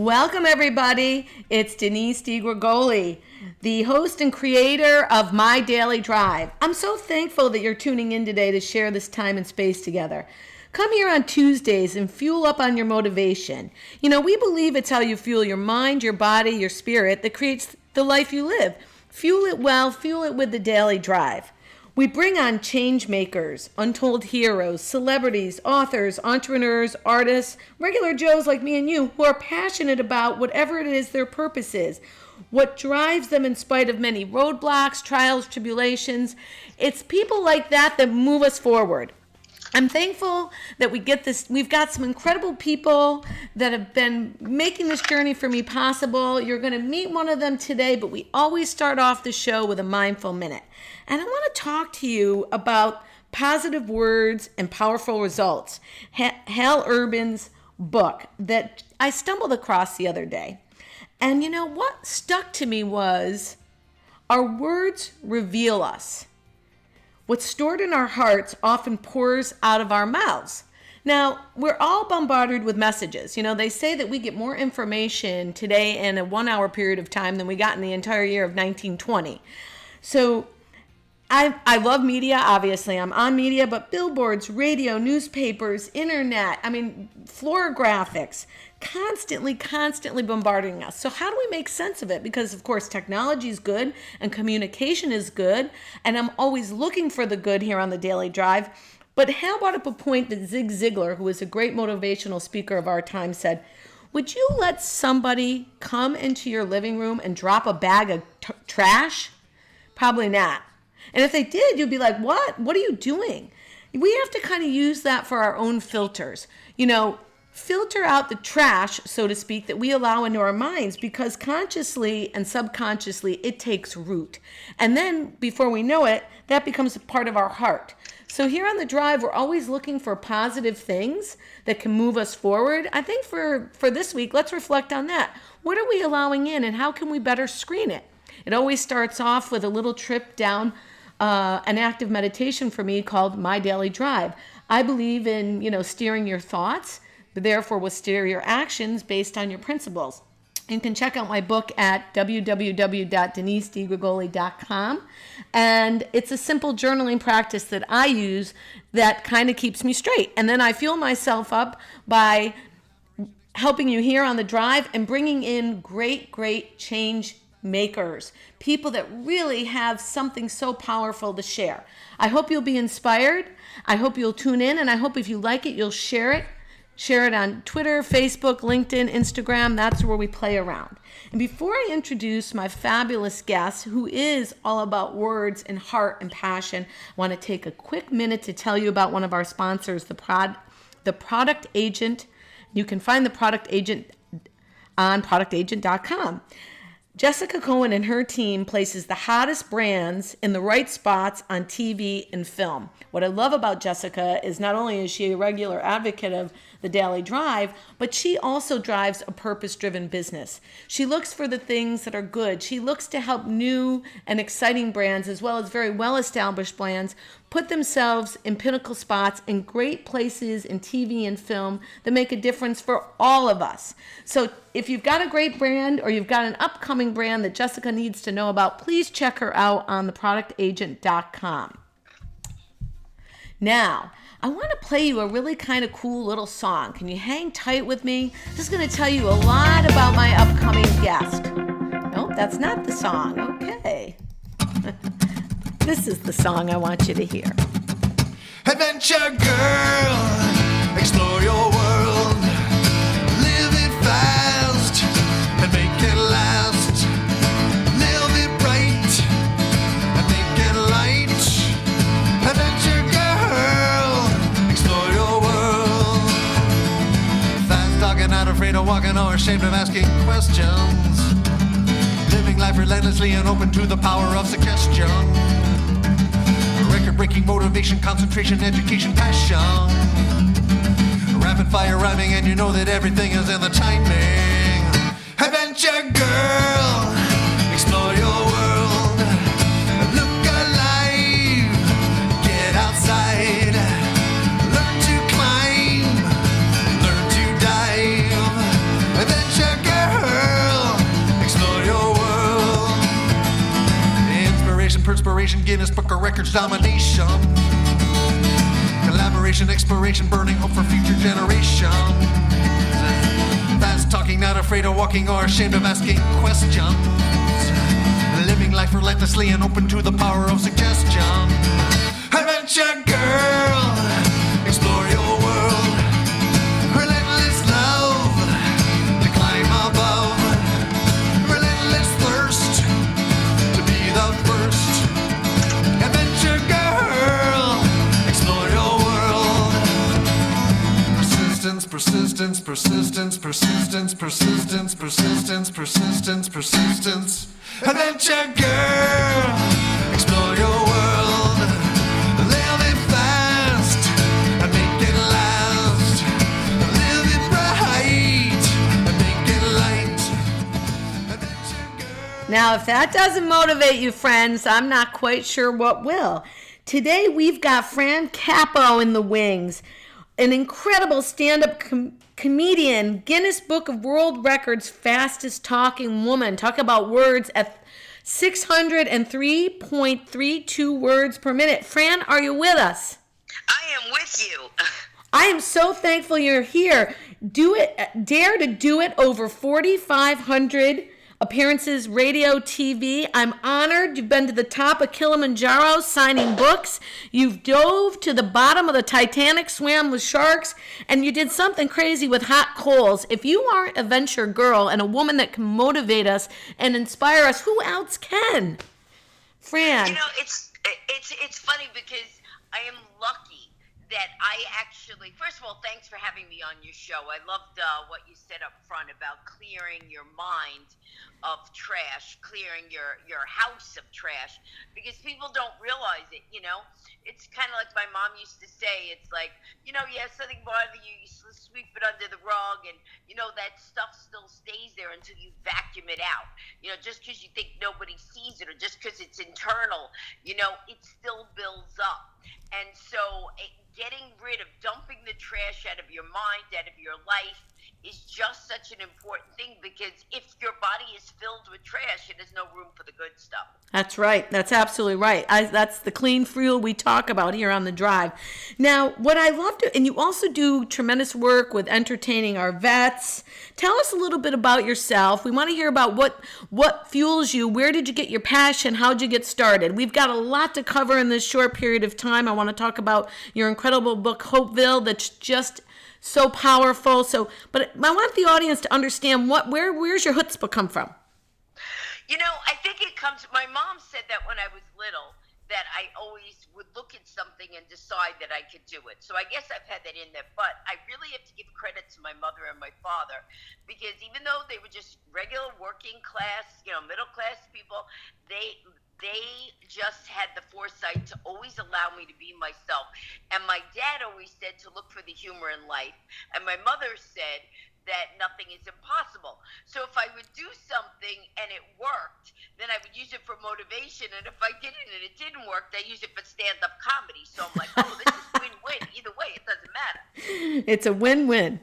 Welcome, everybody. It's Denise DiGregoli, the host and creator of My Daily Drive. I'm so thankful that you're tuning in today to share this time and space together. Come here on Tuesdays and fuel up on your motivation. You know, we believe it's how you fuel your mind, your body, your spirit that creates the life you live. Fuel it well, fuel it with the Daily Drive. We bring on change makers, untold heroes, celebrities, authors, entrepreneurs, artists, regular Joes like me and you who are passionate about whatever it is their purpose is, what drives them in spite of many roadblocks, trials, tribulations. It's people like that move us forward. I'm thankful that we get this. We've got some incredible people that have been making this journey for me possible. You're going to meet one of them today, but we always start off the show with a mindful minute. And I want to talk to you about positive words and powerful results. Hal Urban's book that I stumbled across the other day. And you know what stuck to me was our words reveal us. What's stored in our hearts often pours out of our mouths. Now, we're all bombarded with messages. You know, they say that we get more information today in a 1 hour period of time than we got in the entire year of 1920. So I love media, obviously. I'm on media, but billboards, radio, newspapers, internet, floor graphics, constantly bombarding us. So how do we make sense of it? Because, of course, technology is good and communication is good, and I'm always looking for the good here on the Daily Drive. But Hal brought up a point that Zig Ziglar, who is a great motivational speaker of our time, said, would you let somebody come into your living room and drop a bag of trash? Probably not. And if they did, you'd be like, what? What are you doing? We have to kind of use that for our own filters. You know, filter out the trash, so to speak, that we allow into our minds, because consciously and subconsciously it takes root. And then before we know it, that becomes a part of our heart. So here on the drive, we're always looking for positive things that can move us forward. I think for this week, let's reflect on that. What are we allowing in and how can we better screen it? It always starts off with a little trip down an active meditation for me called My Daily Drive. I believe in, steering your thoughts, but therefore will steer your actions based on your principles. You can check out my book at www.denisediGregoli.com. And it's a simple journaling practice that I use that kind of keeps me straight. And then I fuel myself up by helping you here on the drive and bringing in great change makers, people that really have something so powerful to share. I hope you'll be inspired. I hope you'll tune in, and I hope if you like it, you'll share it. Share it on Twitter, Facebook, LinkedIn, Instagram. That's where we play around. And before I introduce my fabulous guest, who is all about words and heart and passion, I want to take a quick minute to tell you about one of our sponsors, the Product Agent. You can find the Product Agent on productagent.com. Jessica Cohen and her team places the hottest brands in the right spots on TV and film. What I love about Jessica is not only is she a regular advocate of the Daily Drive, but she also drives a purpose-driven business. She looks for the things that are good. She looks to help new and exciting brands, as well as very well-established brands, put themselves in pinnacle spots in great places in TV and film that make a difference for all of us. So if you've got a great brand or you've got an upcoming brand that Jessica needs to know about, please check her out on theproductagent.com. Now, I want to play you a really kind of cool little song. Can you hang tight with me? This is going to tell you a lot about my upcoming guest. Nope, that's not the song. Okay. This is the song I want you to hear. Adventure girl, explore your world, live it fast and make it last, live it bright and make it light. Adventure girl, explore your world, fast talking, not afraid of walking or ashamed of asking questions, living life relentlessly and open to the power of suggestion. Record-breaking motivation, concentration, education, passion. Rapid fire rhyming, and you know that everything is in the timing. Adventure girl, explore your world, look alive, get outside, learn to climb, learn to dive. Adventure girl. inspiration, Guinness Book of Records domination. Collaboration, exploration, burning hope for future generations. Fast talking, not afraid of walking or ashamed of asking questions. Living life relentlessly and open to the power of suggestion. Adventure girl, explore your world. Relentless love to climb above. Relentless thirst to be the first. Adventure girl, explore your world. Persistence, persistence, persistence, persistence, persistence, persistence, persistence, persistence. Adventure girl, explore your world. Live it fast and make it last. Live it bright and make it light. Adventure girl. Now, if that doesn't motivate you, friends, I'm not quite sure what will. Today, we've got Fran Capo in the wings, an incredible stand-up comedian, Guinness Book of World Records fastest talking woman. Talk about words at 603.32 words per minute. Fran, are you with us? I am with you. I am so thankful you're here. Do it, dare to do it over 4,500 appearances, radio, TV. I'm honored. You've been to the top of Kilimanjaro signing books. You've dove to the bottom of the Titanic, swam with sharks, and you did something crazy with hot coals. If you aren't a venture girl and a woman that can motivate us and inspire us, who else can? Fran. You know, it's funny because I am lucky that I actually, first of all, thanks for having me on your show. I loved what you said up front about clearing your mind of trash, clearing your house of trash, because people don't realize it, you know. It's kind of like my mom used to say, it's like, you know, you have something bothering you, you sweep it under the rug, and, you know, that stuff still stays there until you vacuum it out. You know, just because you think nobody sees it or just because it's internal, you know, it still builds up. And so getting rid of, dumping the trash out of your mind, out of your life, is just such an important thing, because if your body is filled with trash, there's no room for the good stuff. That's right. That's absolutely right. That's the clean fuel we talk about here on The Drive. Now, what I love to, and you also do tremendous work with entertaining our vets. Tell us a little bit about yourself. We want to hear about what fuels you. Where did you get your passion? How'd you get started? We've got a lot to cover in this short period of time. I want to talk about your incredible book, Hopeville, that's just so powerful. But I want the audience to understand where's your chutzpah come from? You know, I think it comes, my mom said that when I was little, that I always would look at something and decide that I could do it. So I guess I've had that in there, but I really have to give credit to my mother and my father, because even though they were just regular working class, you know, middle class people, they just had the foresight to always allow me to be myself. And my dad always said to look for the humor in life. And my mother said that nothing is impossible. So if I would do something and it worked, then I would use it for motivation. And if I didn't and it didn't work, I use it for stand-up comedy. So I'm like, oh, this is win-win. Either way, it doesn't matter. It's a win-win.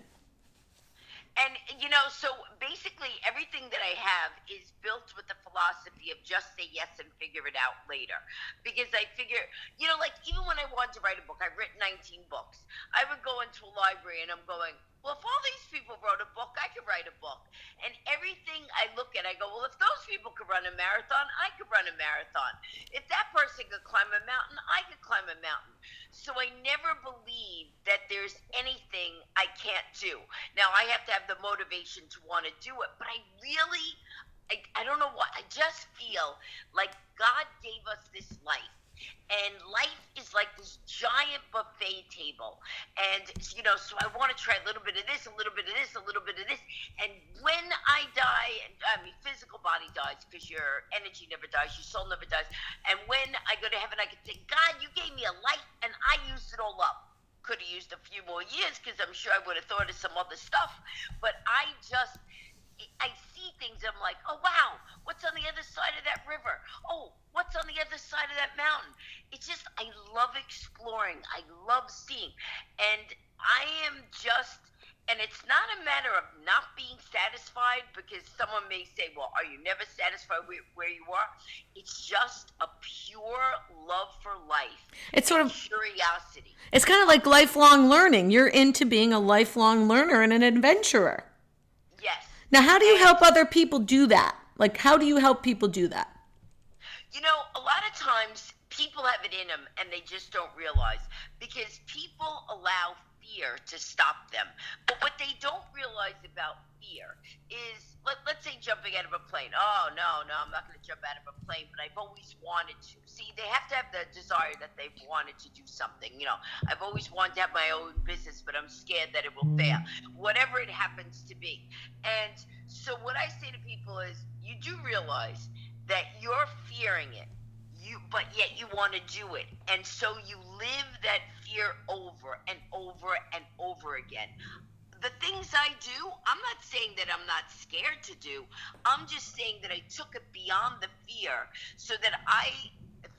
And, you know, so basically everything that I have is built with the philosophy of just say yes and figure it out later. Because I figure, you know, like even when I wanted to write a book, I've written 19 books. I would go into a library and I'm going, well, if all these people wrote a book, I could write a book. And everything I look at, I go, well, if those people could run a marathon, I could run a marathon. If that person could climb a mountain, I could climb a mountain. So I never believe that there's anything I can't do. Now, I have to have the motivation to want to do it, but I don't know what, I just feel like God gave us this life. And life is like this giant buffet table. And, you know, so I want to try a little bit of this, a little bit of this, a little bit of this. And when I die, physical body dies because your energy never dies, your soul never dies. And when I go to heaven, I can say, God, you gave me a life and I used it all up. Could have used a few more years because I'm sure I would have thought of some other stuff. But I see things, I'm like, oh, wow, what's on the other side of that river? Oh, what's on the other side of that mountain? It's just, I love exploring. I love seeing. And I am just And it's not a matter of not being satisfied, because someone may say, well, are you never satisfied where you are? It's just a pure love for life It's sort and of, curiosity. it's kind of like lifelong learning. You're into being a lifelong learner and an adventurer. Yes. Now, how do you And, help other people do that? Like, how do you help people do that? a lot of times people have it in them and they just don't realize, because people allow fear to stop them. But what they don't realize about fear is, let's say jumping out of a plane. Oh, no, I'm not going to jump out of a plane, but I've always wanted to. See, they have to have the desire that they've wanted to do something. I've always wanted to have my own business, but I'm scared that it will fail. Whatever it happens to be. And so what I say to people is, you do realize that you're fearing it, but yet you want to do it. And so you live that fear over and over and over again. The things I do, I'm not saying that I'm not scared to do. I'm just saying that I took it beyond the fear, so that I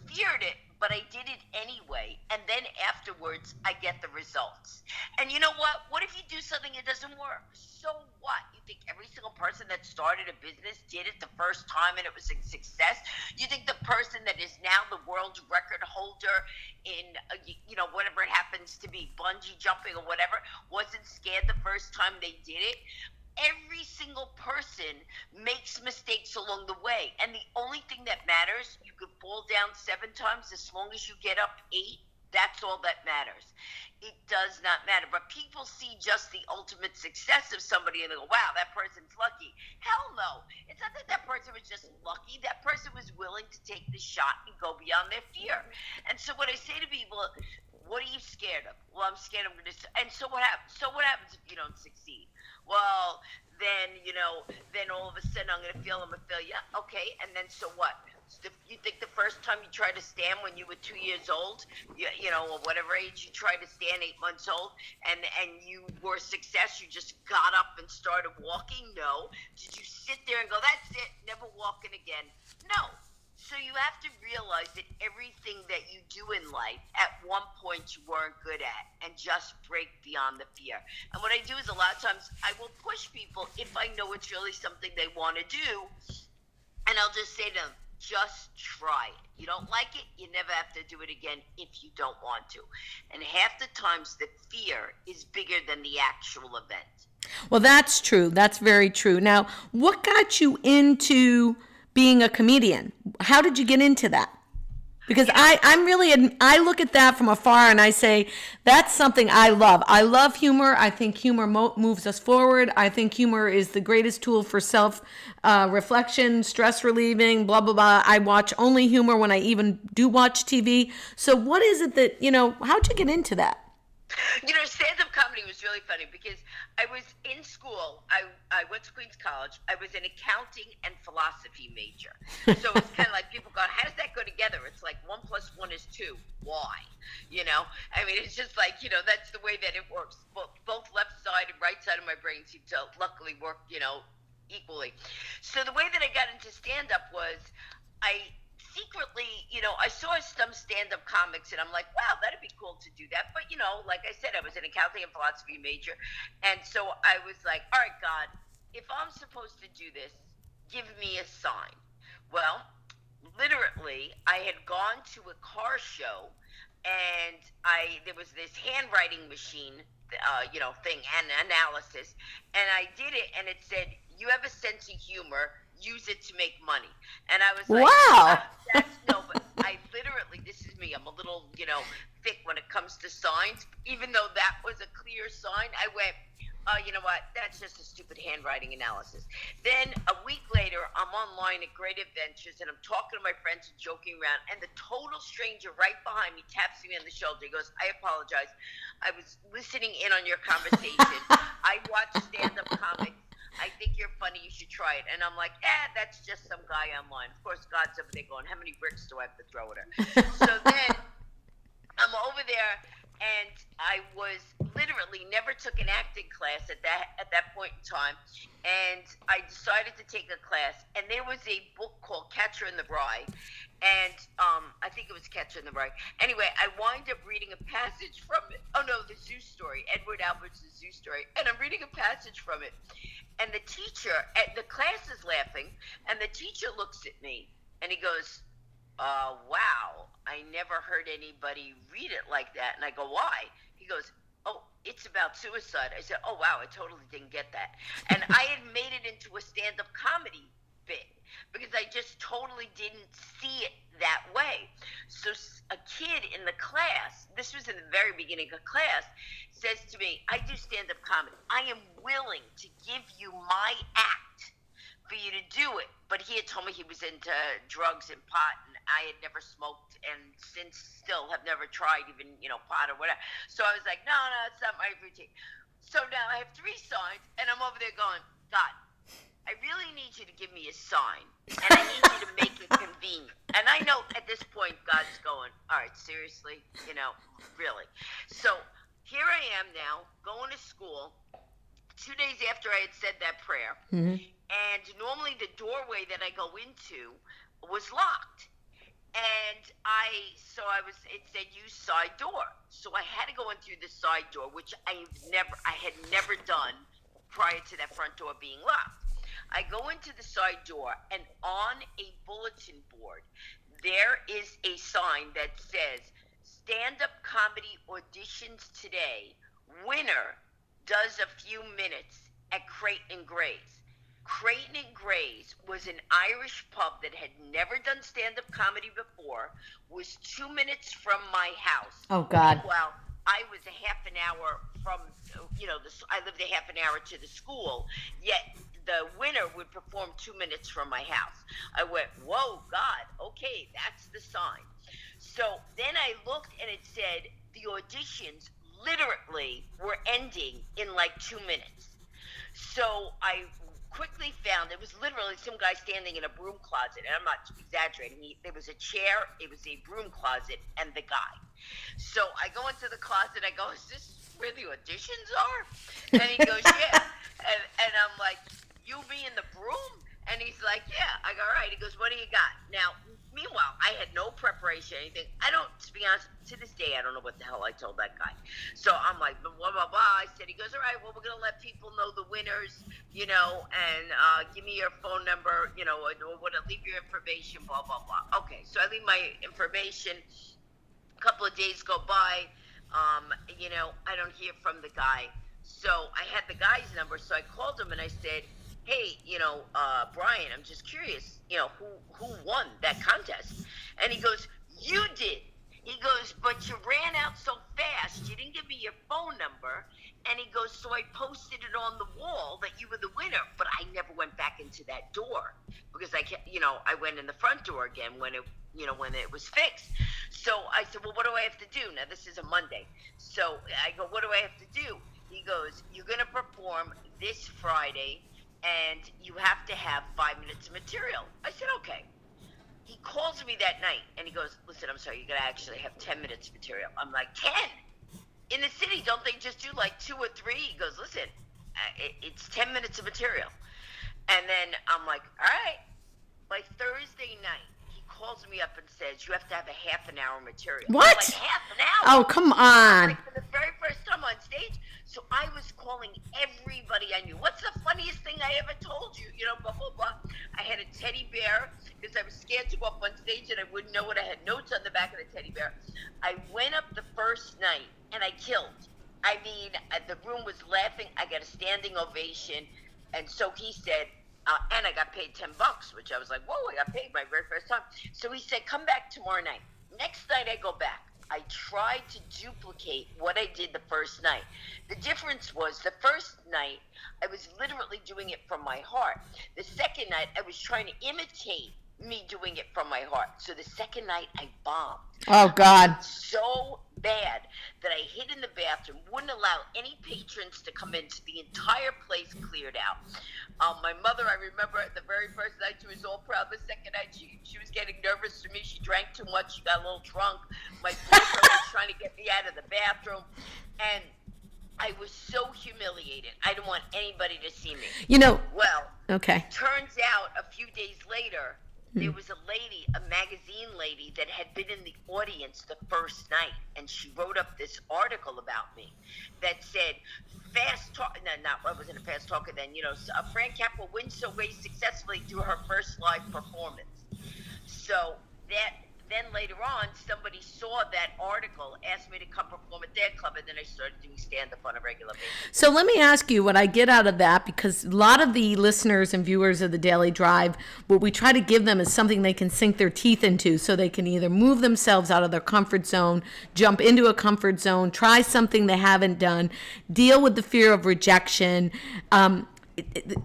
feared it, but I did it anyway. And then afterwards, I get the results. And you know what? What if you do something that doesn't work? So what? You think every single person that started a business did it the first time and it was a success? You think the person that is now the world record holder in, whatever it happens to be, bungee jumping or whatever, wasn't scared the first time they did it? Every single person makes mistakes along the way. And the only thing that matters, you could fall down 7 times, as long as you get up 8, that's all that matters. It does not matter. But people see just the ultimate success of somebody and they go, wow, that person's lucky. Hell no. It's not that person was just lucky. That person was willing to take the shot and go beyond their fear. And so what I say to people, what are you scared of? Well, I'm scared I'm going to, and so what happens? So what happens if you don't succeed? Well, then, then all of a sudden I'm going to feel I'm a failure. Okay, and then so what? You think the first time you tried to stand when you were 2 years old, or whatever age you tried to stand, 8 months old, and you were a success, you just got up and started walking? No. Did you sit there and go, that's it, never walking again? No. So you have to realize that everything that you do in life, at one point you weren't good at, and just break beyond the fear. And what I do is, a lot of times I will push people if I know it's really something they want to do, and I'll just say to them, just try it. You don't like it, you never have to do it again if you don't want to. And half the times the fear is bigger than the actual event. Well, that's true. That's very true. Now, what got you into being a comedian? How did you get into that? Because I look at that from afar and I say, that's something I love. I love humor. I think humor moves us forward. I think humor is the greatest tool for self-reflection, stress relieving, blah, blah, blah. I watch only humor when I even do watch TV. So what is it that, how'd you get into that? Stand-up comedy was really funny because I was in school. I went to Queens College. I was an accounting and philosophy major. So it's kind of like people go, how does that go together? It's like 1 + 1 is 2. Why? It's just like, that's the way that it works. Both left side and right side of my brain seem to luckily work, equally. So the way that I got into stand-up was I secretly, I saw some stand-up comics and I'm like, wow, that'd be cool to do that. But, like I said, I was an accounting and philosophy major. And so I was like, all right, God, if I'm supposed to do this, give me a sign. Well, literally, I had gone to a car show and there was this handwriting machine, thing and analysis. And I did it and it said, you have a sense of humor, use it to make money. And I was like, wow. But I literally, this is me, I'm a little, thick when it comes to signs. Even though that was a clear sign, I went, oh, you know what, that's just a stupid handwriting analysis. Then a week later, I'm online at Great Adventures and I'm talking to my friends and joking around, and the total stranger right behind me taps me on the shoulder. He goes, I apologize, I was listening in on your conversation. I watch stand-up comics. I think you're funny, you should try it. And I'm like, that's just some guy online. Of course, God's over there going, how many bricks do I have to throw at her? So then I'm over there, and I was literally never took an acting class at that point in time. And I decided to take a class, and there was a book called Catcher in the Rye. And I think it was Catcher in the Rye. Anyway, I wind up reading a passage from it. Oh no, the Zoo Story, Edward Albert's The Zoo Story, and I'm reading a passage from it. And the teacher, the class is laughing, and the teacher looks at me, and he goes, "Wow, I never heard anybody read it like that." And I go, "Why?" He goes, "Oh, it's about suicide." I said, "Oh wow, I totally didn't get that." And I had made it into a stand-up comedy bit because I just totally didn't see it that way. So a kid in the class, this was in the very beginning of class, says to me, "I do stand-up comedy. I am willing to give you my act for you to do it." But he had told me he was into drugs and pot, and I had never smoked, and since still have never tried even, pot or whatever. So I was like, no, it's not my routine. So now I have 3 signs, and I'm over there going, "God, I really need you to give me a sign, and I need you to make it convenient." And I know at this point, God's going, "All right, seriously, really." So here I am now, going to school, 2 days after I had said that prayer. Mm-hmm. And normally the doorway that I go into was locked. And it said use side door. So I had to go in through the side door, which I had never done prior to that front door being locked. I go into the side door, and on a bulletin board, there is a sign that says, "Stand-up comedy auditions today. Winner does a few minutes at Creighton and Gray's." Creighton and Gray's was an Irish pub that had never done stand-up comedy before, was 2 minutes from my house. Oh, God. Well, I was a half an hour from, I lived a half an hour to the school, yet the winner would perform 2 minutes from my house. I went, whoa, God, okay, that's the sign. So then I looked, and it said the auditions literally were ending in like 2 minutes. So I quickly found it was literally some guy standing in a broom closet, and I'm not exaggerating. There was a chair, it was a broom closet, and the guy. So I go into the closet, I go, "Is this where the auditions are?" And he goes, "Yeah." And I'm like, "You be in the broom?" And he's like, "Yeah." I go, "All right." He goes, "What do you got?" Now, meanwhile, I had no preparation, anything. To be honest, to this day, I don't know what the hell I told that guy. So I'm like, blah, blah, blah. I said, he goes, "All right, well, we're going to let people know the winners, and give me your phone number, or leave your information, blah, blah, blah." Okay, so I leave my information. A couple of days go by. I don't hear from the guy. So I had the guy's number, so I called him and I said, "Hey, Brian, I'm just curious, who won that contest?" And he goes, "You did." He goes, "But you ran out so fast, you didn't give me your phone number." And he goes, "So I posted it on the wall that you were the winner, but I never went back into that door because I went in the front door again when it was fixed." So I said, "Well, what do I have to do?" Now, this is a Monday. So I go, "What do I have to do?" He goes, "You're going to perform this Friday, and you have to have 5 minutes of material." I said, "Okay." He calls me that night, and he goes, "Listen, I'm sorry, you're going to actually have 10 minutes of material." I'm like, 10? In the city, don't they just do like 2 or 3? He goes, "Listen, it's 10 minutes of material." And then I'm like, all right. By Thursday night, he calls me up and says, "You have to have a half an hour material." What? I'm like, half an hour? Oh, come on. Like, for the very first time on stage. So I was calling everybody I knew. "What's the funniest thing I ever told you?" Blah, blah, blah. I had a teddy bear because I was scared to go up on stage and I wouldn't know what I had notes on the back of the teddy bear. I went up the first night and I killed. I mean, the room was laughing. I got a standing ovation. And so he said, and I got paid $10, which I was like, whoa, I got paid my very first time. So he said, "Come back tomorrow night." Next night I go back. I tried to duplicate what I did the first night. The difference was the first night I was literally doing it from my heart. The second night I was trying to imitate me doing it from my heart. So the second night I bombed. Oh, God. So bad that I hid in the bathroom, wouldn't allow any patrons to come in, so the entire place cleared out. My mother, I remember the very first night, she was all proud. The second night, she was getting nervous for me. She drank too much. She got a little drunk. My boyfriend was trying to get me out of the bathroom. And I was so humiliated. I didn't want anybody to see me. Well, okay. turns out a few days later, there was a lady, a magazine lady, that had been in the audience the first night, and she wrote up this article about me that said, fast talk, no, not, I wasn't a fast talker then, Fran Capo wins so way successfully through her first live performance. So then later on, somebody saw that article, asked me to come perform at their club, and then I started doing stand-up on a regular basis. So let me ask you what I get out of that, because a lot of the listeners and viewers of the Daily Drive, what we try to give them is something they can sink their teeth into, so they can either move themselves out of their comfort zone, jump into a comfort zone, try something they haven't done, deal with the fear of rejection.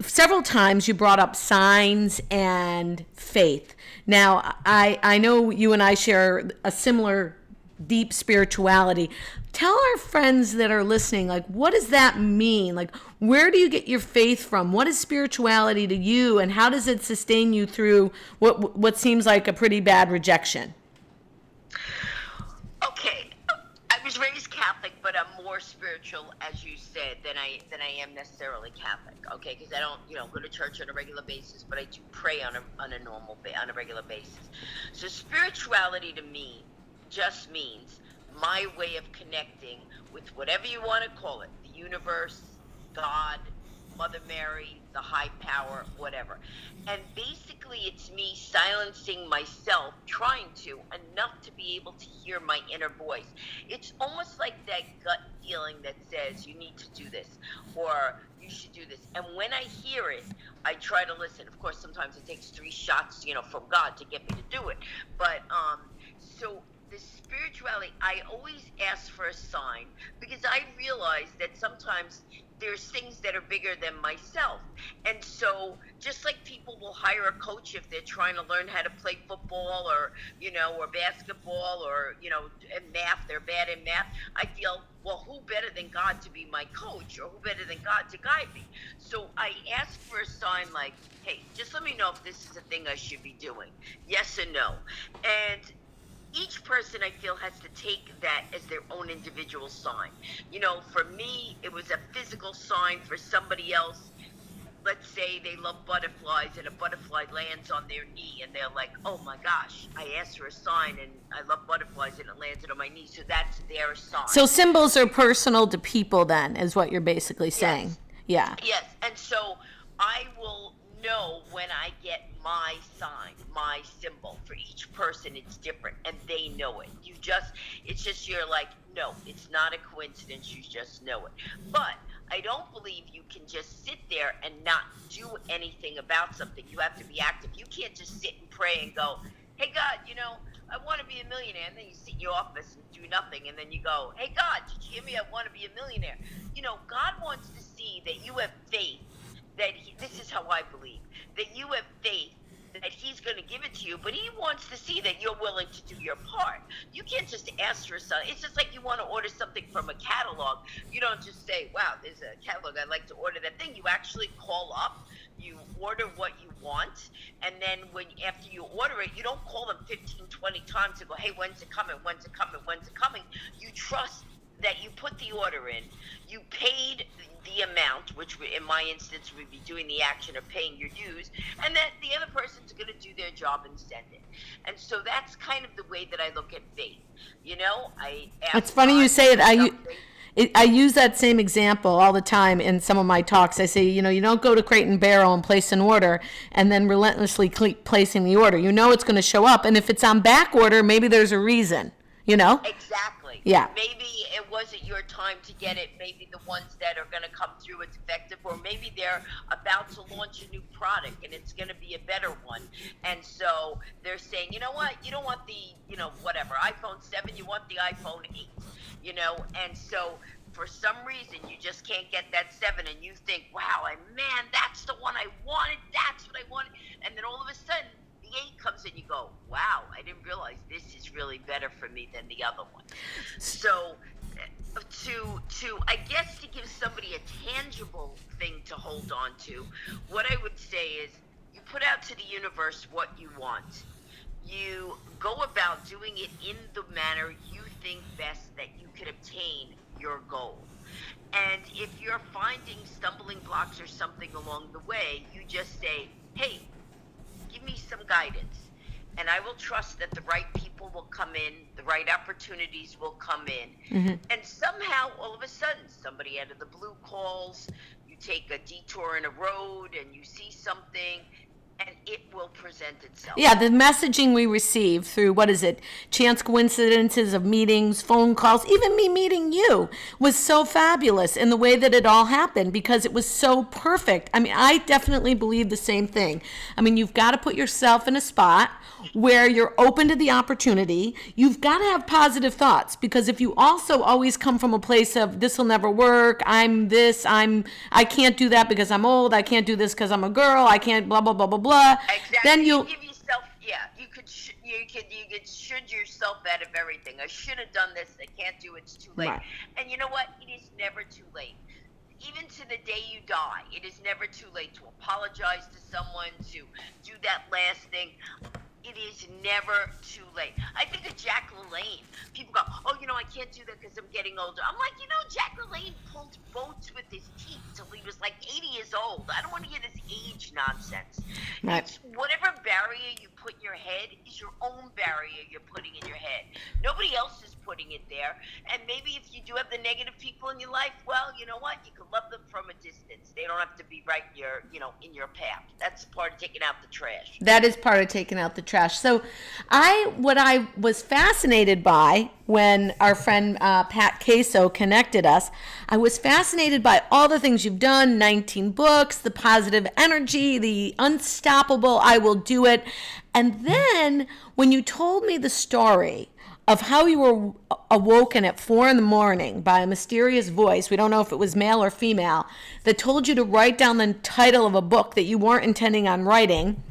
Several times you brought up signs and faith. Now, I know you and I share a similar deep spirituality. Tell our friends that are listening, like, what does that mean? Like, where do you get your faith from? What is spirituality to you, and how does it sustain you through what seems like a pretty bad rejection? Okay, I was raised Catholic, but I'm more spiritual, as you said, than I am necessarily Catholic. Okay, because I don't go to church on a regular basis, but I do pray on a regular basis. So spirituality to me just means my way of connecting with whatever you want to call it, the universe, God, Mother Mary, the high power, whatever. And basically it's me silencing myself, trying to, enough to be able to hear my inner voice. It's almost like that gut feeling that says you need to do this, or you should do this. And when I hear it, I try to listen. Of course, sometimes it takes 3 shots, from God to get me to do it. But, so the spirituality, I always ask for a sign, because I realize that sometimes there's things that are bigger than myself. And so just like people will hire a coach if they're trying to learn how to play football or basketball or, in math, they're bad in math. I feel, well, who better than God to be my coach, or who better than God to guide me? So I ask for a sign like, hey, just let me know if this is a thing I should be doing. Yes or no. And each person, I feel, has to take that as their own individual sign. For me, it was a physical sign. For somebody else, let's say they love butterflies and a butterfly lands on their knee and they're like, oh my gosh, I asked for a sign and I love butterflies and it landed on my knee. So that's their sign. So symbols are personal to people then, is what you're basically saying. Yes. Yeah. Yes. And so I will know when I get my sign, my symbol. For each person, it's different, and they know it. It's just you're like, no, it's not a coincidence. You just know it. But I don't believe you can just sit there and not do anything about something. You have to be active. You can't just sit and pray and go, hey, God, I want to be a millionaire. And then you sit in your office and do nothing. And then you go, hey, God, did you hear me? I want to be a millionaire. God wants to see that you have faith, this is how I believe, that you have faith that he's going to give it to you, but he wants to see that you're willing to do your part. You can't just ask for something. It's just like you want to order something from a catalog. You don't just say, wow, there's a catalog, I'd like to order that thing. You actually call up, you order what you want, and then after you order it, you don't call them 15, 20 times and go, hey, when's it coming, when's it coming, when's it coming? You trust that you put the order in, you paid the amount, which in my instance would be doing the action of paying your dues, and that the other person's going to do their job and send it. And so that's kind of the way that I look at faith. It's funny you say it. I use that same example all the time in some of my talks. I say, you don't go to Crate and Barrel and place an order and then relentlessly keep placing the order. It's going to show up, and if it's on back order, maybe there's a reason. Exactly. Yeah. Maybe it wasn't your time to get it. Maybe the ones that are going to come through, it's effective, or maybe they're about to launch a new product and it's going to be a better one. And so they're saying, you know what? You don't want the, whatever, iPhone 7, you want the iPhone 8, and so for some reason you just can't get that 7 and you think, wow, man, that's the one I wanted. That's what I wanted. And then all of a sudden, 8 comes in, you go, wow, I didn't realize this is really better for me than the other one. So I guess to give somebody a tangible thing to hold on to, what I would say is you put out to the universe what you want. You go about doing it in the manner you think best that you could obtain your goal. And if you're finding stumbling blocks or something along the way, you just say, hey, give me some guidance. And I will trust that the right people will come in, the right opportunities will come in. And somehow, all of a sudden, somebody out of the blue calls, you take a detour in a road and you see something, and it will present itself. Yeah, the messaging we receive through, what is it, chance coincidences of meetings, phone calls, even me meeting you was so fabulous in the way that it all happened because it was so perfect. I mean, I definitely believe the same thing. I mean, you've got to put yourself in a spot where you're open to the opportunity. You've got to have positive thoughts, because if you also always come from a place of this will never work, I can't do that because I'm old, I can't do this because I'm a girl, I can't blah blah blah blah blah. Exactly. Then you give yourself, you could should yourself out of everything. I should have done this. I can't do it. It's too late. Right. And you know what? It is never too late. Even to the day you die, it is never too late to apologize to someone, to do that last thing. It is never too late. I think of Jack LaLanne. People go, oh, I can't do that because I'm getting older. I'm like, Jack LaLanne pulled boats with his teeth till he was like 80 years old. I don't want to hear this age nonsense. Right. It's whatever barrier you put in your head is your own barrier you're putting in your head. Nobody else is putting it there. And maybe if you do have the negative people in your life, well, you know what? You can love them from a distance. They don't have to be right in your path. That's part of taking out the trash. That is part of taking out the trash. So what I was fascinated by when our friend Pat Caso connected us, I was fascinated by all the things you've done, 19 books, the positive energy, the unstoppable, I will do it. And then when you told me the story of how you were awoken at 4 a.m. by a mysterious voice, we don't know if it was male or female, that told you to write down the title of a book that you weren't intending on writing,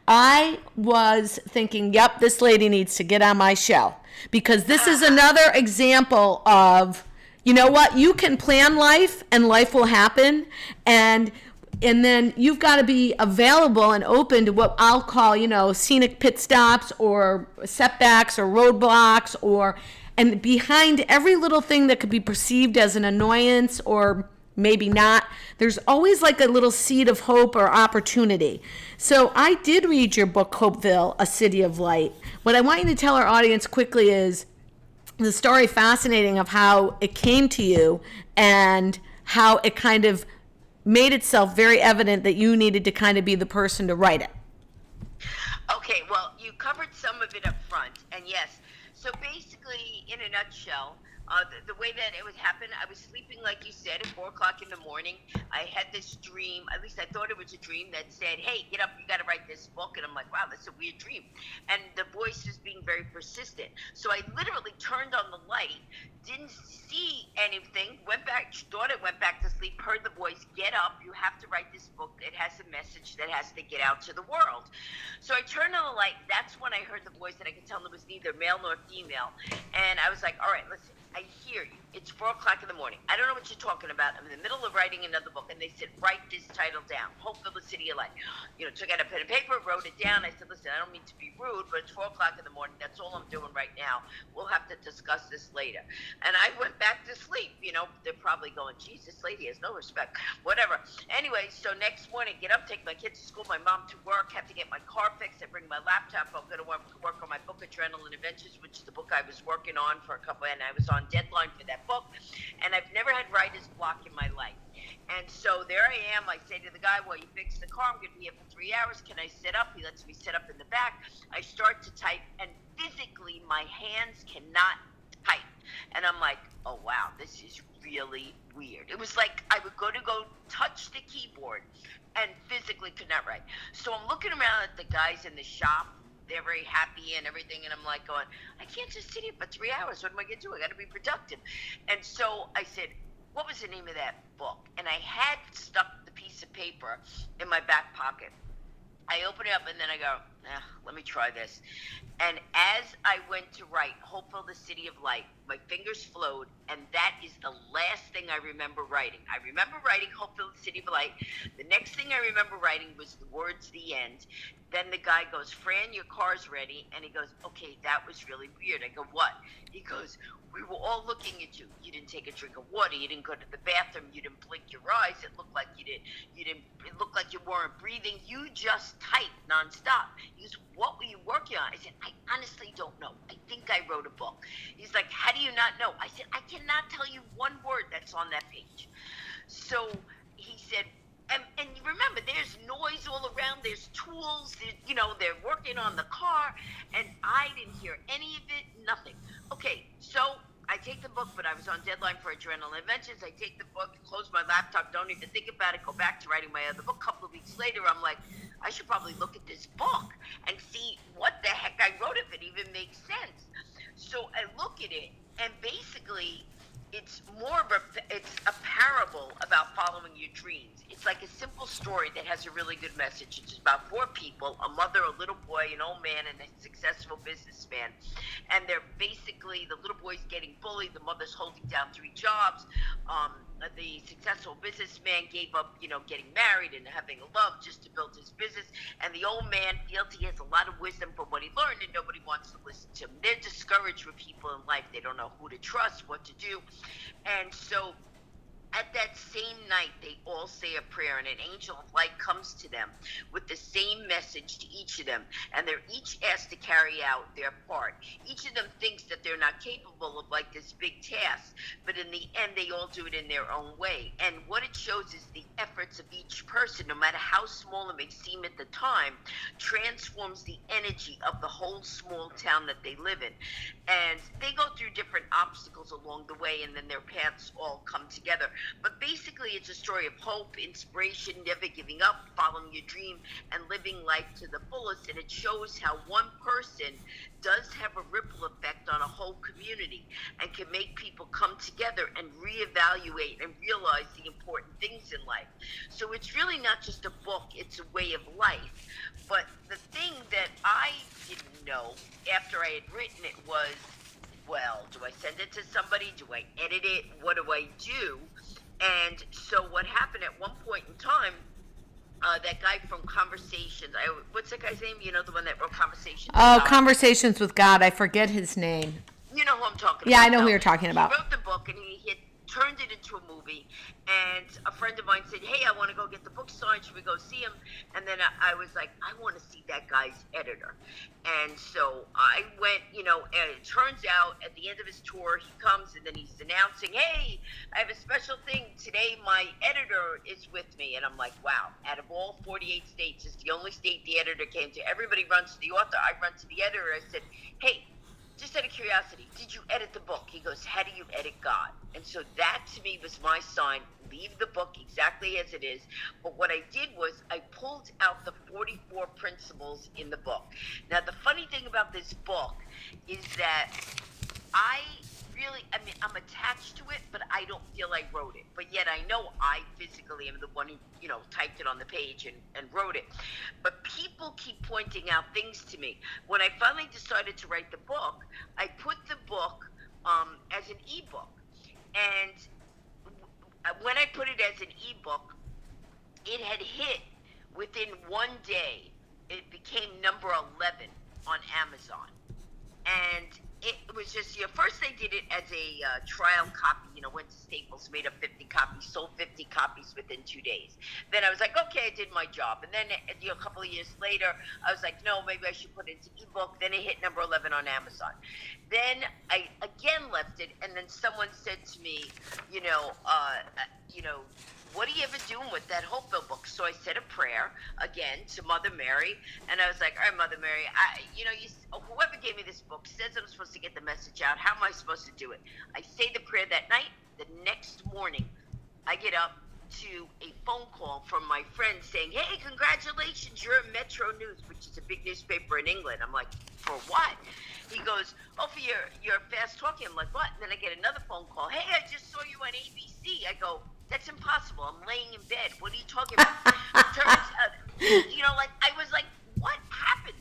I was thinking, yep, this lady needs to get on my show, because this is another example of, you know what, you can plan life and life will happen, and then you've got to be available and open to what I'll call, scenic pit stops or setbacks or roadblocks, and behind every little thing that could be perceived as an annoyance or maybe not, there's always like a little seed of hope or opportunity. So I did read your book, Hopeville, A City of Light. What I want you to tell our audience quickly is the story fascinating of how it came to you and how it kind of made itself very evident that you needed to kind of be the person to write it. Okay, well, you covered some of it up front, and yes. So basically, in a nutshell, the way that it would happen, I was sleeping, like you said, at 4 o'clock in the morning. I had this dream, at least I thought it was a dream, that said, hey, get up, you got to write this book. And I'm like, wow, that's a weird dream. And the voice was being very persistent. So I literally turned on the light, didn't see anything, went back to sleep, heard the voice, get up, you have to write this book. It has a message that has to get out to the world. So I turned on the light. That's when I heard the voice, and I could tell it was neither male nor female. And I was like, all right, listen, I hear you. It's 4 o'clock in the morning. I don't know what you're talking about. I'm in the middle of writing another book. And they said, write this title down. Hopeville, the City of Light. Took out a pen and paper, wrote it down. I said, listen, I don't mean to be rude, but it's 4 o'clock in the morning. That's all I'm doing right now. We'll have to discuss this later. And I went back to sleep. They're probably going, geez, this lady has no respect. Whatever. Anyway, so next morning, get up, take my kids to school, my mom to work, have to get my car fixed. I bring my laptop. I'm going to work on my book, Adrenaline Adventures, which is the book I was working on for a couple, and I was on deadline for that book. And I've never had writer's block in my life. And so there I am. I say to the guy, well, you fixed the car. I'm going to be here for 3 hours. Can I sit up? He lets me sit up in the back. I start to type, and physically my hands cannot type. And I'm like, oh, wow, this is really weird. It was like I would go touch the keyboard and physically could not write. So I'm looking around at the guys in the shop. They're very happy and everything. And I'm like going, I can't just sit here for 3 hours. What am I going to do? I got to be productive. And so I said, what was the name of that book? And I had stuck the piece of paper in my back pocket. I open it up and then I go, let me try this. And as I went to write Hopeville, the City of Light, my fingers flowed, and that is the last thing I remember writing. I remember writing Hopeville, the City of Light. The next thing I remember writing was the words, the end. Then the guy goes, Fran, your car's ready. And he goes, okay, that was really weird. I go, what? He goes, we were all looking at you. You didn't take a drink of water. You didn't go to the bathroom. You didn't blink your eyes. It looked like you didn't. It looked like you weren't breathing. You just typed nonstop. He goes, what were you working on? I said, I honestly don't know. I think I wrote a book. He's like, how do you not know? I said, I cannot tell you one word that's on that page. So he said, and remember, there's noise all around. There's tools. They're working on the car, and I didn't hear any of it. Nothing. Okay, so I take the book, but I was on deadline for Adrenaline Adventures. I take the book, close my laptop, don't even think about it, go back to writing my other book. A couple of weeks later, I'm like, I should probably look at this book and see what the heck I wrote, if it even makes sense. So I look at it, and basically, it's a parable about following your dreams. It's like a simple story that has a really good message. It's about four people, a mother, a little boy, an old man, and a successful businessman. And they're basically, the little boy's getting bullied, the mother's holding down 3 jobs. The successful businessman gave up, getting married and having a love just to build his business. And the old man feels he has a lot of wisdom from what he learned, and nobody wants to listen to him. They're discouraged with people in life. They don't know who to trust, what to do. And so at that same night, they all say a prayer, and an angel of light comes to them with the same message to each of them, and they're each asked to carry out their part. Each of them thinks that they're not capable of like this big task, but in the end, they all do it in their own way. And what it shows is the efforts of each person, no matter how small it may seem at the time, transforms the energy of the whole small town that they live in. And they go through different obstacles along the way, and then their paths all come together. But basically, it's a story of hope, inspiration, never giving up, following your dream, and living life to the fullest. And it shows how one person does have a ripple effect on a whole community and can make people come together and reevaluate and realize the important things in life. So it's really not just a book, it's a way of life. But the thing that I didn't know after I had written it was, well, do I send it to somebody? Do I edit it? What do I do? And so what happened at one point in time, that guy from Conversations, what's that guy's name? The one that wrote Conversations? Oh, Conversations with God. I forget his name. You know who I'm talking about. Yeah, I know who you're talking about. He wrote the book, and he had turned it into a movie. And a friend of mine said, hey, I want to go get the book signed. Should we go see him? And then I was like, I want to see that guy's editor. And so I went, and it turns out at the end of his tour, he comes and then he's announcing, hey, I have a special thing. Today, my editor is with me. And I'm like, wow, out of all 48 states, it's the only state the editor came to. Everybody runs to the author. I run to the editor. I said, hey, just out of curiosity, did you edit the book? He goes, how do you edit God? And so that to me was my sign. Leave the book exactly as it is. But what I did was I pulled out the 44 principles in the book. Now, the funny thing about this book is that I'm attached to it, but I don't feel I wrote it. But yet I know I physically am the one who, typed it on the page and wrote it. But people keep pointing out things to me. When I finally decided to write the book, I put the book as an ebook. And when I put it as an ebook, it had hit within one day. It became number 11 on Amazon. And it was just, first they did it as a trial copy, went to Staples, made up 50 copies, sold 50 copies within 2 days. Then I was like, okay, I did my job. And then, a couple of years later, I was like, no, maybe I should put it into ebook. Then it hit number 11 on Amazon. Then I again left it, and then someone said to me, what are you ever doing with that Hopeville book? So I said a prayer again to Mother Mary, and I was like, all right, Mother Mary, whoever gave me this book says I'm supposed to get the message out. How am I supposed to do it? I say the prayer that night. The next morning, I get up to a phone call from my friend saying, hey, congratulations, you're in Metro News, which is a big newspaper in England. I'm like, for what? He goes, oh, for your fast talking. I'm like, what? And then I get another phone call. Hey, I just saw you on ABC. I go, that's impossible. I'm laying in bed. What are you talking about? Turns out, I was like, what happens?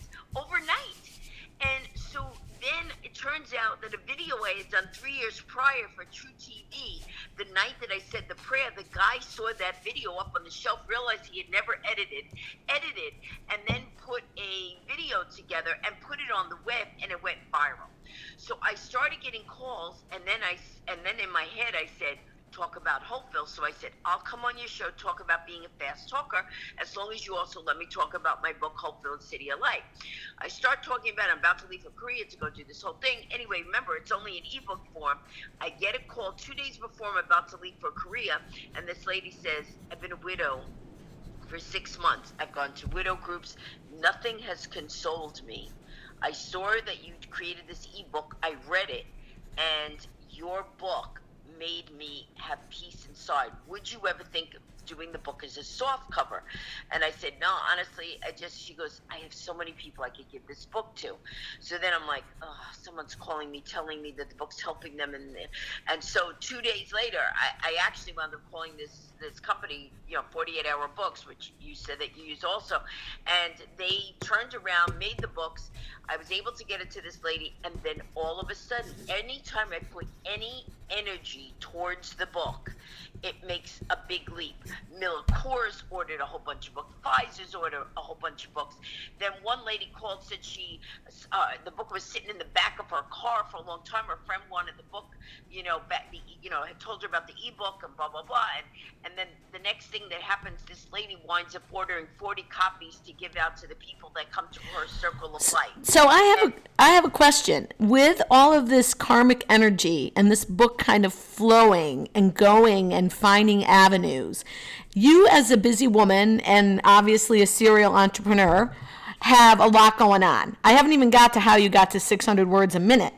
turns out that a video I had done 3 years prior for True TV, the night that I said the prayer, the guy saw that video up on the shelf, realized he had never edited, and then put a video together and put it on the web, and it went viral. So I started getting calls, and then in my head I said, talk about Hopeville. So I said, I'll come on your show, talk about being a fast talker, as long as you also let me talk about my book, Hopeville and City of Light. I start talking about I'm about to leave for Korea to go do this whole thing. Anyway, remember, it's only in ebook form. I get a call 2 days before I'm about to leave for Korea, and this lady says, I've been a widow for 6 months. I've gone to widow groups. Nothing has consoled me. I saw that you created this ebook. I read it, and your book made me have peace inside. Would you ever think of doing the book as a soft cover? And I said, no, honestly, she goes, I have so many people I could give this book to. So then I'm like, oh, someone's calling me, telling me that the book's helping them. And so 2 days later, I actually wound up calling this company, 48 Hour Books, which you said that you use also. And they turned around, made the books. I was able to get it to this lady. And then all of a sudden, anytime I put any energy towards the book, it makes a big leap. Miller Coors ordered a whole bunch of books. Pfizer's ordered a whole bunch of books. Then one lady called, said the book was sitting in the back of her car for a long time. Her friend wanted the book, had told her about the ebook and blah, blah, blah. And then the next thing that happens, this lady winds up ordering 40 copies to give out to the people that come to her circle of light. So I have a question. With all of this karmic energy and this book kind of flowing and going and finding avenues, you as a busy woman and obviously a serial entrepreneur have a lot going on. I haven't even got to how you got to 600 words a minute.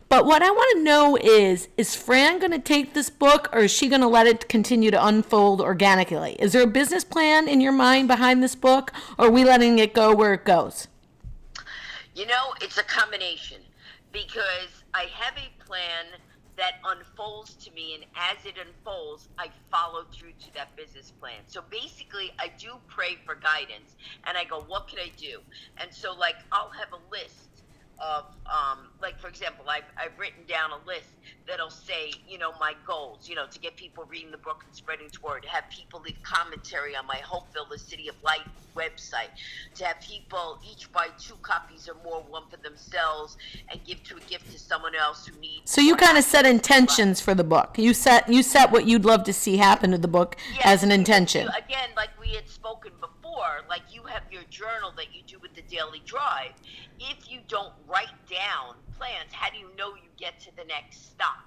But what I want to know is Fran going to take this book, or is she going to let it continue to unfold organically? Is there a business plan in your mind behind this book, or are we letting it go where it goes? It's a combination, because I have a plan that unfolds to me, and as it unfolds, I follow through to that business plan. So basically, I do pray for guidance, and I go, what can I do? And so, I'll have a list of, for example, I've written down a list that'll say, my goals, to get people reading the book and spreading its word, to have people leave commentary on my Hopeville, the City of Light website, to have people each buy 2 copies or more, one for themselves, and give a gift to someone else who needs. So you kind of set intentions for the book. You set what you'd love to see happen to the book as an intention. Again, like we had spoken before, like you have your journal that you do with the daily drive. If you don't write down plans, how do you know you get to the next stop?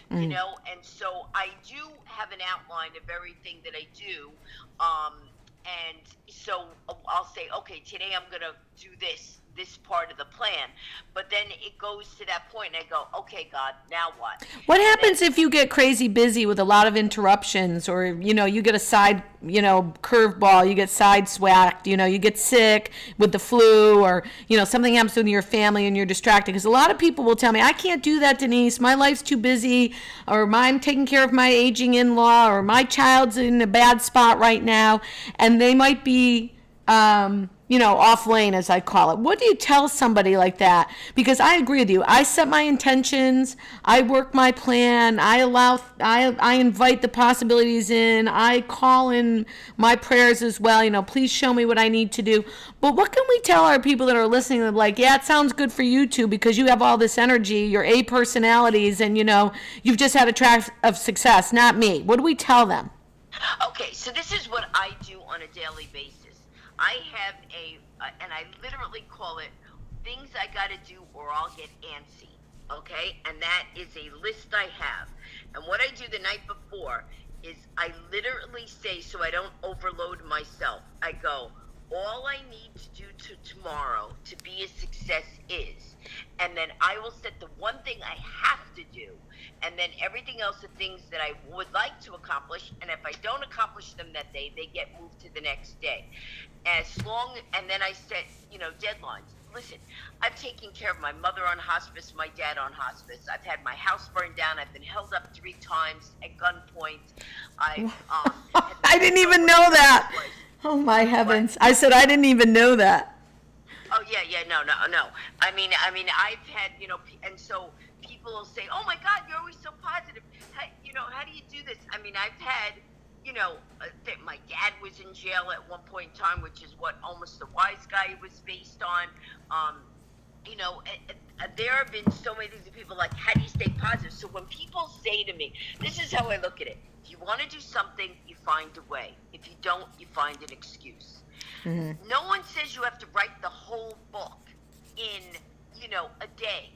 And so I do have an outline of everything that I do. And so I'll say, okay, today I'm going to do this part of the plan. But then it goes to that point and I go, okay, God, now what? What happens if you get crazy busy with a lot of interruptions, or, you get a side, curveball, you get sideswacked, you get sick with the flu, or, something happens with your family and you're distracted? Because a lot of people will tell me, I can't do that, Denise. My life's too busy, or I'm taking care of my aging in-law, or my child's in a bad spot right now. And they might be, off lane, as I call it. What do you tell somebody like that? Because I agree with you. I set my intentions. I work my plan. I invite the possibilities in. I call in my prayers as well. Please show me what I need to do. But what can we tell our people that are listening? That like, yeah, it sounds good for you two because you have all this energy, your A personalities, and you've just had a track of success. Not me. What do we tell them? Okay, so this is what I do on a daily basis. I have and I literally call it things I got to do or I'll get antsy, okay? And that is a list I have. And what I do the night before is I literally say, so I don't overload myself, I go, all I need to do tomorrow to be a success is, and then I will set the one thing I have to do, and then everything else are things that I would like to accomplish, and if I don't accomplish them that day, they get moved to the next day. And then I set, deadlines. Listen, I've taken care of my mother on hospice, my dad on hospice. I've had my house burned down. I've been held up 3 times at gunpoint. I didn't even know that. Oh my heavens. What? I said I didn't even know that. Oh no. I mean, I've had, and so people will say, "Oh my God, you're always so positive. How do you do this?" I mean, I've had, my dad was in jail at one point in time, which is what Almost the Wise Guy was based on. There have been so many things that people are like, how do you stay positive? So when people say to me, this is how I look at it. If you want to do something, you find a way. If you don't, you find an excuse. Mm-hmm. No one says you have to write the whole book in, a day.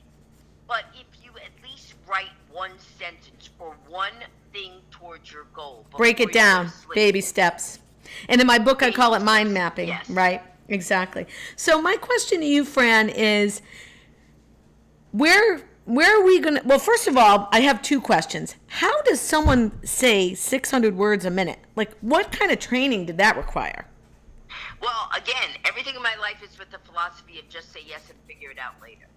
But if you at least write one sentence or one thing towards your goal. Break it down, baby steps. And in my book, I call it mind mapping, yes. Right? Exactly. So my question to you, Fran, is where are we going to, well, first of all, I have two questions. How does someone say 600 words a minute? Like, what kind of training did that require? Well, again, everything in my life is with the philosophy of just say yes and figure it out later.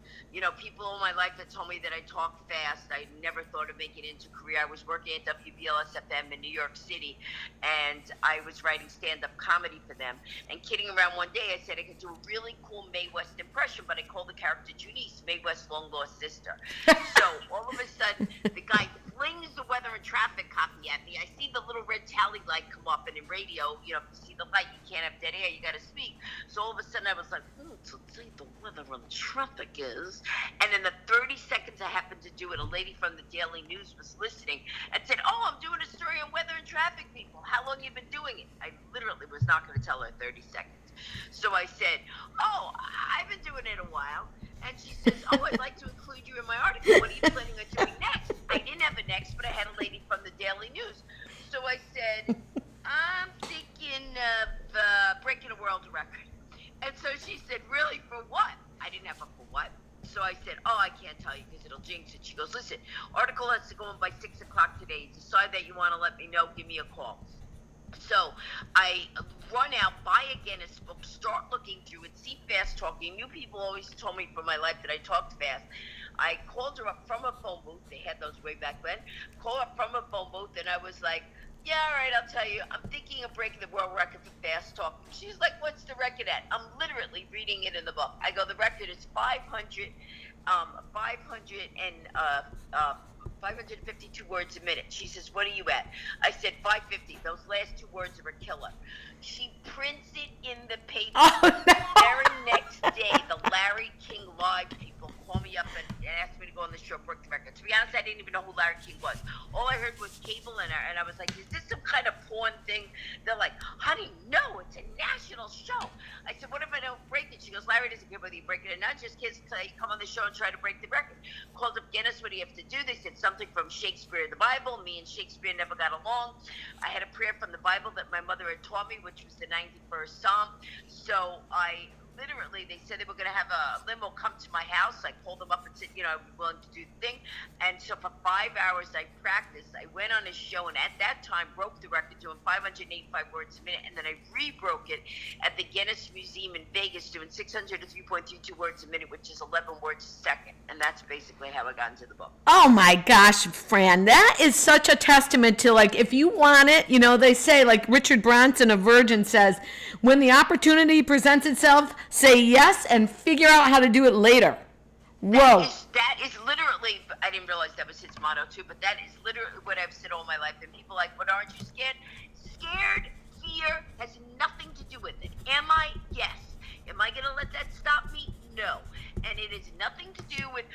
People in my life that told me that I talk fast. I never thought of making it into a career. I was working at WBLS-FM in New York City, and I was writing stand-up comedy for them. And kidding around one day, I said I could do a really cool Mae West impression, but I called the character Junice, Mae West's long-lost sister. So all of a sudden, the guy flings the weather and traffic copy at me. I see the little red tally light come up, and in radio, if you see the light, you can't have dead air, you got to speak. So all of a sudden, I was like, today the weather and traffic is. And in the 30 seconds I happened to do it, a lady from the Daily News was listening and said, "Oh, I'm doing a story on weather and traffic, people. How long have you been doing it?" I literally was not going to tell her 30 seconds. So I said, "Oh, I've been doing it a while." And she says, "Oh, I'd like to include you in my article. What are you planning on doing next?" I didn't have a next, but I had a lady from the Daily News. So I said, "I'm thinking of breaking a world record." And so she said, "Really? For what?" I didn't have a for what. So I said, "Oh, I can't tell you because it'll jinx it." She goes, "Listen, article has to go in by 6 o'clock today. Decide that you want to let me know. Give me a call." So I run out, buy a Guinness book, start looking through it, see fast talking. New people always told me for my life that I talked fast. I called her up from a phone booth. They had those way back then. Call up from a phone booth, and I was like, "Yeah, all right, I'll tell you. I'm thinking of breaking the world record for fast talk." She's like, "What's the record at?" I'm literally reading it in the book. I go, "The record is 552 words a minute." She says, "What are you at?" I said, 550. Those last two words are a killer. She prints it in the paper. Oh, no. The very next day, the Larry King Live people call me up and asked me to go on the show, break the record. To be honest, I didn't even know who Larry King was. All I heard was cable and I was like, "Is this some kind of porn thing?" They're like, "Honey, no, it's a national show." I said, "What if I don't break it?" She goes, "Larry doesn't care whether you break it or not. Just kids come on the show and try to break the record." Called up Guinness, "What do you have to do?" They said something from Shakespeare in the Bible. Me and Shakespeare never got along. I had a prayer from the Bible that my mother had taught me, which was the 91st Psalm. So they said they were going to have a limo come to my house. I called them up and said, I'd be willing to do the thing. And so for 5 hours, I practiced. I went on a show, and at that time, broke the record doing 585 words a minute. And then I rebroke it at the Guinness Museum in Vegas doing 603.32 words a minute, which is 11 words a second. And that's basically how I got into the book. Oh, my gosh, Fran. That is such a testament to, if you want it, they say, Richard Branson of Virgin says, when the opportunity presents itself, say yes and figure out how to do it later. Whoa. That is literally, I didn't realize that was his motto too, but that is literally what I've said all my life. And people are like, "But aren't you scared?" Scared, fear has nothing to do with it. Am I? Yes. Am I going to let that stop me? No. And it has nothing to do with,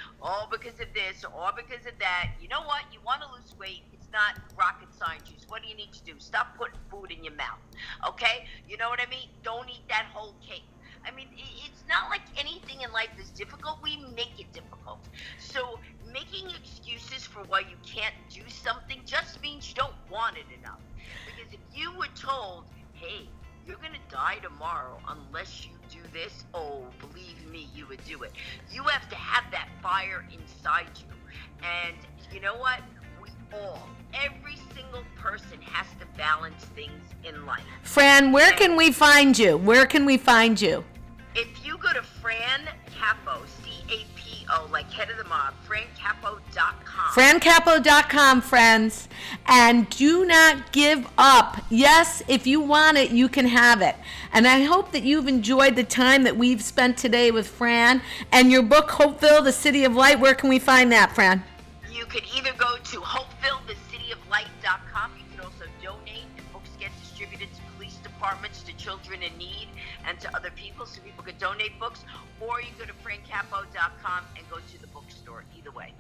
because of this or because of that. You know what? You want to lose weight. It's not rocket science juice. What do you need to do? Stop putting food in your mouth. Okay? You know what I mean? Don't eat that whole cake. I mean, it's not like anything in life is difficult. We make it difficult. So making excuses for why you can't do something just means you don't want it enough. Because if you were told, "Hey, you're going to die tomorrow unless you do this," believe me, you would do it. You have to have that fire inside you. And you know what? Every single person has to balance things in life. Fran, where can we find you? Where can we find you? If you go to Fran Capo, CAPO, like head of the mob, francapo.com. FranCapo.com, friends. And do not give up. Yes, if you want it, you can have it. And I hope that you've enjoyed the time that we've spent today with Fran. And your book, Hopeville, The City of Light, where can we find that, Fran? You could either go to hopevillethecityoflight.com. You can also donate, and books get distributed to police departments, to children in need, and to other people, so people could donate books. Or you go to francapo.com and go to the bookstore. Either way.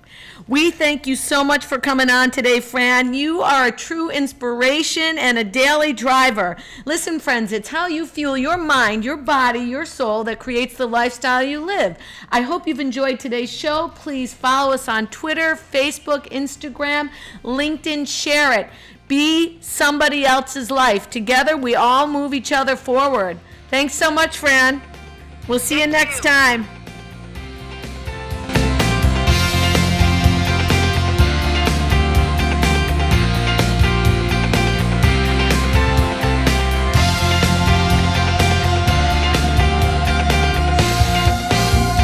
We thank you so much for coming on today, Fran. You are a true inspiration and a daily driver. Listen, friends, it's how you fuel your mind, your body, your soul that creates the lifestyle you live. I hope you've enjoyed today's show. Please follow us on Twitter, Facebook, Instagram, LinkedIn. Share it. Be somebody else's life. Together, we all move each other forward. Thanks so much, Fran. We'll see you next time.